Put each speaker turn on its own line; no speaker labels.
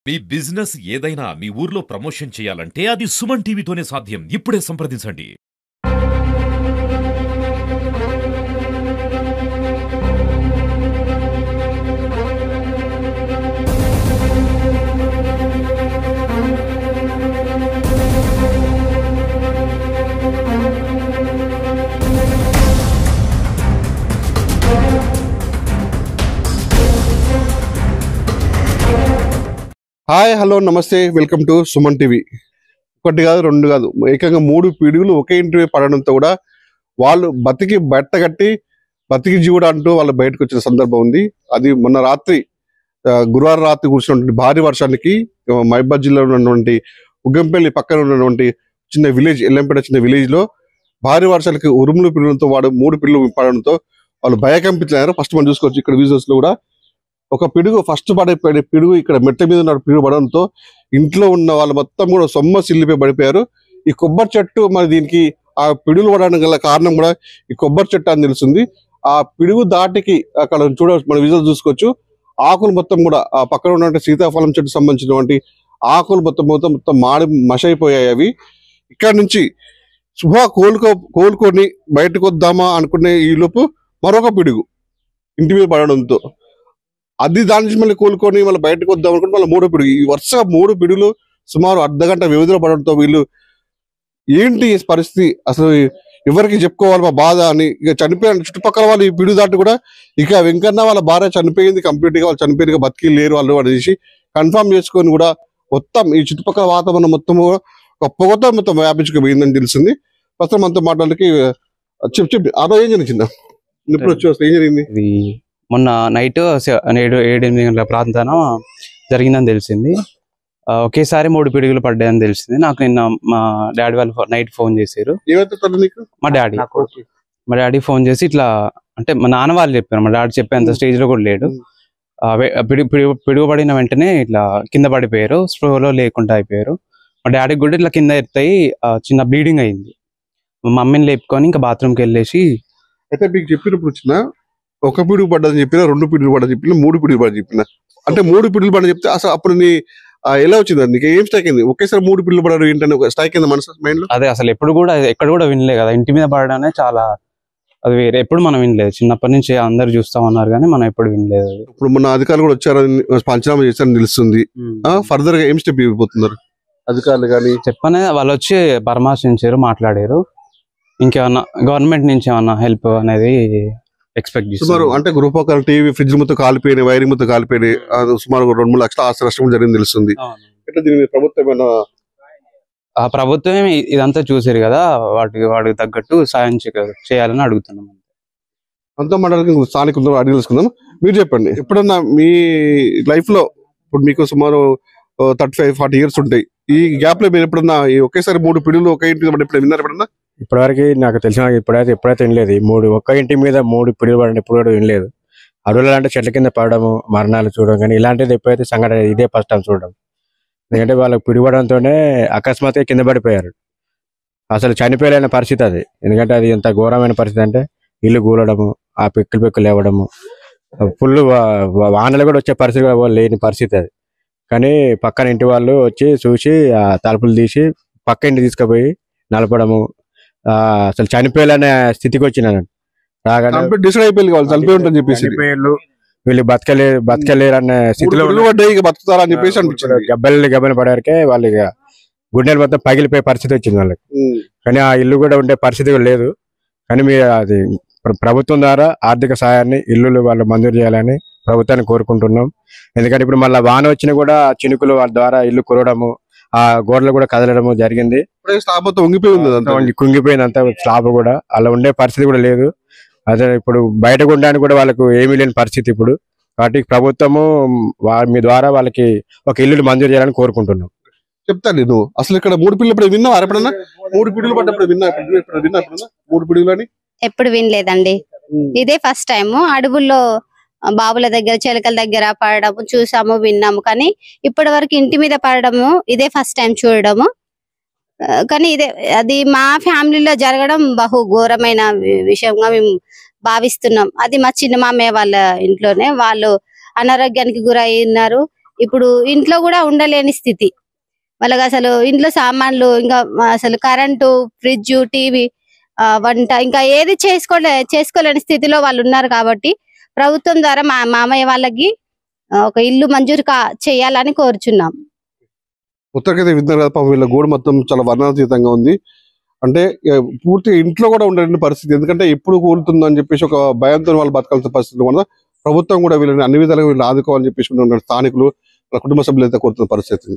మీ business ఏదైనా మీ ఊర్లో promotion చేయాలంటే అది సుమన్ టీవీతోనే సాధ్యం. ఇప్పుడే సంప్రదించండి.
హాయ్ హలో నమస్తే వెల్కమ్ టు సుమన్ టీవీ. ఒకటి కాదు రెండు కాదు ఏకంగా 3 పిడుగులు ఒకే ఇంటి పడడంతో కూడా వాళ్ళు బతికి జీవుడు అంటూ వాళ్ళు బయటకు వచ్చిన సందర్భం ఉంది. అది మొన్న రాత్రి గురువారం రాత్రి కురిసినటువంటి భారీ వర్షానికి మహబూబాబాద్ జిల్లాలో ఉన్నటువంటి ఉగ్గంపల్లి పక్కన ఉన్నటువంటి చిన్న విలేజ్ ఎల్లంపేట చిన్న విలేజ్ లో భారీ వర్షాలకి ఉరుములు పిడుగులతో 3 పిడుగులు పడడంతో వాళ్ళు భయకంపితులయ్యారు. ఫస్ట్ మనం చూసుకోవచ్చు ఇక్కడ విజువల్స్ లో కూడా ఒక పిడుగు ఫస్ట్ పడే పిడుగు ఇక్కడ మెట్ల మీద ఉన్న పిడుగు పడడంతో ఇంట్లో ఉన్న వాళ్ళు మొత్తం కూడా సొమ్మ సిల్లిపోయి పడిపోయారు. ఈ కొబ్బరి చెట్టు మరి దీనికి ఆ పిడుగులు పడడానికి గల కారణం కూడా ఈ కొబ్బరి చెట్టు అని తెలుస్తుంది. ఆ పిడుగు దాటికి అక్కడ చూడవచ్చు, మన విజువల్ చూసుకోవచ్చు, ఆకులు మొత్తం కూడా ఆ పక్కన ఉన్నటువంటి సీతాఫలం చెట్టు సంబంధించినటువంటి ఆకులు మొత్తం మాడి మషైపోయాయి. అవి ఇక్కడ నుంచి కోలుకొని బయటకు వద్దామా అనుకునే ఈ లోపు మరొక పిడుగు ఇంటి మీద పడడంతో అది దాని నుంచి మళ్ళీ కోలుకొని మళ్ళీ బయటకు వద్దాం అనుకుంటే మళ్ళీ 3 పిడుగు, ఈ వరుసగా 3 పిడుగులు సుమారు అర్ధగంట వ్యవధిలో పడడంతో వీళ్ళు ఏంటి పరిస్థితి, అసలు ఎవరికి చెప్పుకోవాలి మా బాధ అని ఇక చనిపోయిన చుట్టుపక్కల వాళ్ళు ఈ పిడుగు దాటి కూడా ఇక వెంకన్న వాళ్ళ భార్య చనిపోయింది, కంప్లీట్ గా వాళ్ళు చనిపోయిన బతికి లేరు వాళ్ళు అనేసి కన్ఫర్మ్ చేసుకొని కూడా మొత్తం ఈ చుట్టుపక్కల వాతావరణం మొత్తం ఒక పొగతో మొత్తం వ్యాపించుకుపోయిందని తెలిసింది. ప్రస్తుతం మనతో మాట్లాడికి చెప్పి ఆ రోజు ఏం జరిగిందా, ఇప్పుడు వచ్చి వస్తే ఏం జరిగింది?
మొన్న నైట్ 7-8 గంటల ప్రాంతాన జరిగిందని తెలిసింది. ఒకేసారి 3 పిడుగులు పడ్డాయని తెలిసింది నాకు. నిన్న మా డాడీ వాళ్ళు నైట్ ఫోన్ చేశారు. మా డాడీ ఫోన్ చేసి ఇట్లా అంటే మా నాన్న వాళ్ళు చెప్పారు, మా డాడీ చెప్పేంత స్టేజ్ లో కూడా లేడు. పిడుగు పడిన వెంటనే ఇట్లా కింద పడిపోయారు, స్ప్రోలో లేకుండా అయిపోయారు. మా డాడీకి కూడా ఇట్లా కింద ఎత్తాయి చిన్న బ్లీడింగ్ అయింది. మా మమ్మీని లేపుకొని ఇంకా బాత్రూమ్కి వెళ్ళేసి
అయితే మీకు చెప్పినప్పుడు వచ్చిన ఒక పిడుగు పడ్డదని చెప్పినా, 2 పిడుగులు పడ్డని చెప్పినా, 3 పిడుగులు పడ్డని చెప్పినా, అంటే 3 పిడుగులు పడ్డని చెప్తే అసలు అప్పుడు నీ ఎలా వచ్చింది, నీకు ఏం స్ట్రైక్ అయింది? ఒకేసారి 3 పిడుగులు పడడం ఏంటని ఒక స్ట్రైక్ అయింది మనసు మైండ్ లో?
అదే అసలు ఎక్కడ కూడా వినలే కదా, ఇంటి మీద పడడానే చాలా అది వేరే, ఎప్పుడు మనం వినలేదు. చిన్నప్పటి నుంచి అందరు చూస్తామన్నారు కానీ మనం ఎప్పుడు వినలేదు.
ఇప్పుడు మన అధికారులు కూడా వచ్చారని పంచనామా చేశారని తెలుస్తుంది. ఫర్దర్ గా ఏం స్టెప్ ఇవ్వబోతున్నారు అధికారులు? కానీ
చెప్పనే వాళ్ళు వచ్చి పరామర్శించారు, మాట్లాడారు. ఇంకేమన్నా గవర్నమెంట్ నుంచి ఏమన్నా హెల్ప్ అనేది ఎక్స్పెక్ట్ చేస్తున్నారు.
అంటే గృహోపకరణ టీవీ ఫ్రిడ్జ్ మొత్తం కాలిపోయినాయి, వైరింగ్ మొత్తం కాలిపోయినాయి, సుమారు 2-3 లక్షల ఆస్తి నష్టం జరిగింది తెలుస్తుంది.
ప్రభుత్వమే ఇదంతా చూసారు కదా, వాటికి తగ్గట్టు సాయం చేయాలని అడుగుతున్నాం.
అంతా మండలికి స్థానిక అడిగి తెలుసుకుందాం. మీరు చెప్పండి, ఎప్పుడన్నా మీ లైఫ్ లో ఇప్పుడు మీకు సుమారు 35-40 ఇయర్స్ ఉంటాయి, ఈ గ్యాప్ లో మీరు ఎప్పుడన్నా ఒకేసారి 3 పిడుగులు ఒకే ఇంటి ఎప్పుడు విన్నారు? ఎప్పుడన్నా
ఇప్పటివరకు నాకు తెలిసిన ఎప్పుడైతే వినలేదు. 3 ఒక్క ఇంటి మీద 3 పిడుగులు పడడం ఎప్పుడు కూడా వినలేదు. అడవులు అంటే చెట్ల కింద పడడము, మరణాలు చూడడం, కానీ ఇలాంటిది ఎప్పుడైతే సంఘటన ఇదే ఫస్ట్ టైం చూడడం. ఎందుకంటే వాళ్ళకి పిడుగుపడంతోనే అకస్మాత్తుగా కింద పడిపోయారు, అసలు చనిపోయలేని పరిస్థితి అది. ఎందుకంటే అది ఎంత ఘోరమైన పరిస్థితి అంటే ఇల్లు కూలడము, ఆ పెక్కులు లేవడము, ఫుల్ వానలు కూడా వచ్చే పరిస్థితి కూడా లేని పరిస్థితి అది. కానీ పక్కన ఇంటి వాళ్ళు వచ్చి చూసి ఆ తలుపులు తీసి పక్క ఇంటి తీసుకుపోయి నలపడము, అసలు చనిపోయాలనే స్థితికి వచ్చినాను. వీళ్ళు బతకలేరు అనే స్థితిలో
బతుకుతారని చెప్పేసి
గబ్బలు పడేవరకే వాళ్ళు ఇక గుండెలు మొత్తం పగిలిపోయే పరిస్థితి వచ్చింది వాళ్ళకి. కానీ ఆ ఇల్లు కూడా ఉండే పరిస్థితి లేదు. కానీ మీరు అది ప్రభుత్వం ద్వారా ఆర్థిక సహాయాన్ని ఇల్లులు వాళ్ళు మంజూరు చేయాలని ప్రభుత్వాన్ని కోరుకుంటున్నాం. ఎందుకంటే ఇప్పుడు మళ్ళీ వాన వచ్చినా కూడా చినుకులు వాళ్ళ ద్వారా ఇల్లు కురవడము, ఆ గోడలు కూడా కదలడము జరిగింది. కుంగిపోయిందంతా స్లాబ్ కూడా, అలా ఉండే పరిస్థితి కూడా లేదు. అదే ఇప్పుడు బయటకు ఉండడానికి కూడా వాళ్ళకు ఏమీ లేని పరిస్థితి ఇప్పుడు. కాబట్టి ప్రభుత్వము మీ ద్వారా వాళ్ళకి ఒక ఇల్లు మంజూరు చేయాలని కోరుకుంటున్నాం.
చెప్తాను నేను అసలు ఇక్కడ 3 పిడుగులు విన్నా ఎప్పుడన్నా? 3 పిడుగులు పడ్డప్పుడు విన్నా 3 పిడుగులు అని
ఎప్పుడు వినలేదండి. ఇదే ఫస్ట్ టైం. అడవుల్లో బావుల దగ్గర చిలకల దగ్గర పడడము చూసాము, విన్నాము. కానీ ఇప్పటి వరకు ఇంటి మీద పడడము ఇదే ఫస్ట్ టైం చూడడము. కానీ ఇదే అది మా ఫ్యామిలీలో జరగడం బహు ఘోరమైన విషయంగా మేము భావిస్తున్నాం. అది మా చిన్న మామయ్య వాళ్ళ ఇంట్లోనే వాళ్ళు అనారోగ్యానికి గురై ఉన్నారు. ఇప్పుడు ఇంట్లో కూడా ఉండలేని స్థితి. వాళ్ళకి అసలు ఇంట్లో సామాన్లు, ఇంకా అసలు కరెంటు, ఫ్రిడ్జ్, టీవీ, వంట ఇంకా ఏది చేసుకోలేని స్థితిలో వాళ్ళు ఉన్నారు. కాబట్టి ప్రభుత్వం ద్వారా మా మామయ్య వాళ్ళకి ఒక ఇల్లు మంజూరు చేయాలని కోరుచున్నాం.
ఉత్తరకైతే విన్నారు కదా, పాపం వీళ్ళ గోడు మొత్తం చాలా వర్ణాతీతంగా ఉంది. అంటే పూర్తిగా ఇంట్లో కూడా ఉండలేని పరిస్థితి. ఎందుకంటే ఎప్పుడు కూలుతుందో అని చెప్పేసి ఒక భయంతో వాళ్ళు బతకాల్సిన పరిస్థితి కూడా ప్రభుత్వం కూడా వీళ్ళని అన్ని విధాలుగా వీళ్ళని ఆదుకోవాలని చెప్పేసి స్థానికులు, వాళ్ళ కుటుంబ సభ్యులు అయితే కోరుతున్న పరిస్థితి.